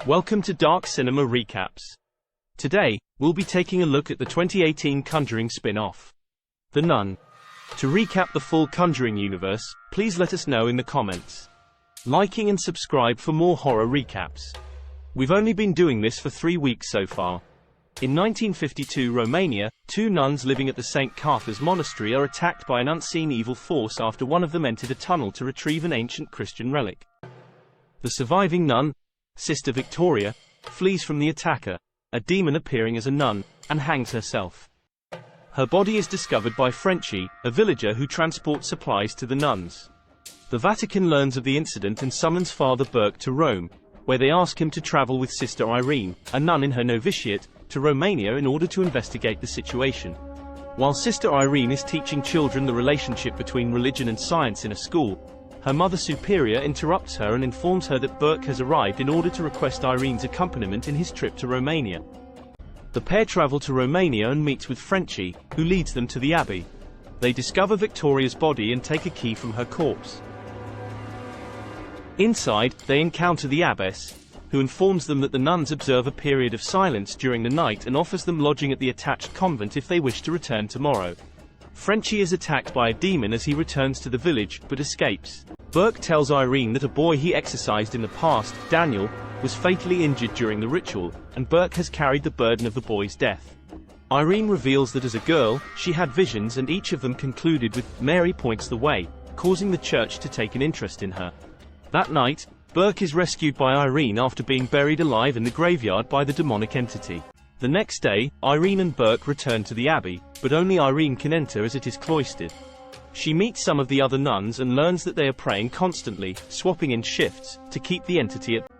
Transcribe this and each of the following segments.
Welcome to Dark Cinema Recaps. Today, we'll be taking a look at the 2018 Conjuring spin-off, The Nun. To recap the full Conjuring universe, please let us know in the comments. Liking and subscribe for more horror recaps. We've only been doing this for 3 weeks so far. In 1952 Romania, 2 nuns living at the St. Cartha's Monastery are attacked by an unseen evil force after one of them entered a tunnel to retrieve an ancient Christian relic. The surviving nun, Sister Victoria, flees from the attacker, a demon appearing as a nun, and hangs herself. Her body is discovered by Frenchie, a villager who transports supplies to the nuns. The Vatican learns of the incident and summons Father Burke to Rome, where they ask him to travel with Sister Irene, a nun in her novitiate, to Romania in order to investigate the situation. While Sister Irene is teaching children the relationship between religion and science in a school, her Mother Superior interrupts her and informs her that Burke has arrived in order to request Irene's accompaniment in his trip to Romania. The pair travel to Romania and meets with Frenchie, who leads them to the abbey. They discover Victoria's body and take a key from her corpse. Inside, they encounter the abbess, who informs them that the nuns observe a period of silence during the night and offers them lodging at the attached convent if they wish to return tomorrow. Frenchie is attacked by a demon as he returns to the village, but escapes. Burke tells Irene that a boy he exorcised in the past, Daniel, was fatally injured during the ritual, and Burke has carried the burden of the boy's death. Irene reveals that as a girl, she had visions and each of them concluded with, "Mary points the way," causing the church to take an interest in her. That night, Burke is rescued by Irene after being buried alive in the graveyard by the demonic entity. The next day, Irene and Burke return to the abbey, but only Irene can enter as it is cloistered. She meets some of the other nuns and learns that they are praying constantly, swapping in shifts, to keep the entity at.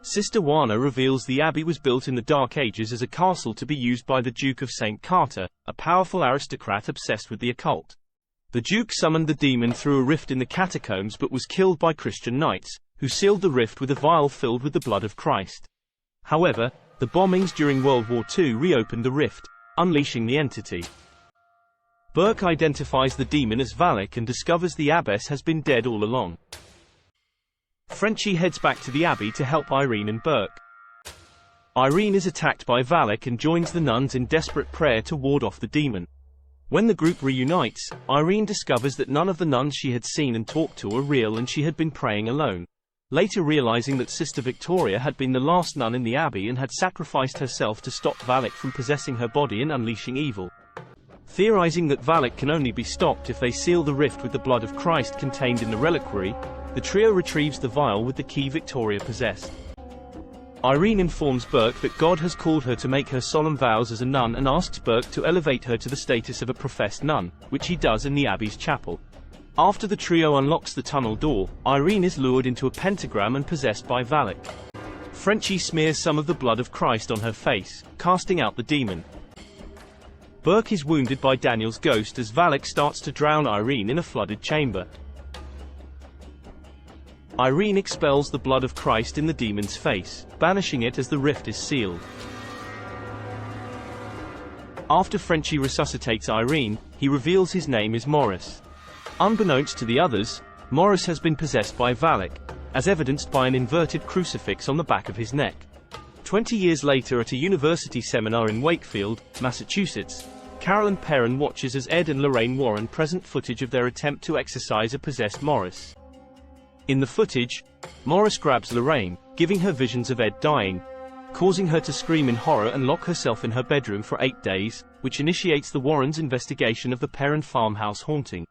Sister Juana reveals the abbey was built in the Dark Ages as a castle to be used by the Duke of St. Carter, a powerful aristocrat obsessed with the occult. The Duke summoned the demon through a rift in the catacombs but was killed by Christian knights, who sealed the rift with a vial filled with the blood of Christ. However, the bombings during World War II reopened the rift, unleashing the entity. Burke identifies the demon as Valak and discovers the abbess has been dead all along. Frenchie heads back to the abbey to help Irene and Burke. Irene is attacked by Valak and joins the nuns in desperate prayer to ward off the demon. When the group reunites, Irene discovers that none of the nuns she had seen and talked to are real and she had been praying alone. Later realizing that Sister Victoria had been the last nun in the abbey and had sacrificed herself to stop Valak from possessing her body and unleashing evil. Theorizing that Valak can only be stopped if they seal the rift with the blood of Christ contained in the reliquary, the trio retrieves the vial with the key Victoria possessed. Irene informs Burke that God has called her to make her solemn vows as a nun and asks Burke to elevate her to the status of a professed nun, which he does in the abbey's chapel. After the trio unlocks the tunnel door, Irene is lured into a pentagram and possessed by Valak. Frenchie smears some of the blood of Christ on her face, casting out the demon. Burke is wounded by Daniel's ghost as Valak starts to drown Irene in a flooded chamber. Irene expels the blood of Christ in the demon's face, banishing it as the rift is sealed. After Frenchie resuscitates Irene, he reveals his name is Morris. Unbeknownst to the others, Morris has been possessed by Valak, as evidenced by an inverted crucifix on the back of his neck. 20 years later at a university seminar in Wakefield, Massachusetts, Carolyn Perrin watches as Ed and Lorraine Warren present footage of their attempt to exorcise a possessed Morris. In the footage, Morris grabs Lorraine, giving her visions of Ed dying, causing her to scream in horror and lock herself in her bedroom for 8 days, which initiates the Warrens' investigation of the Perrin farmhouse haunting.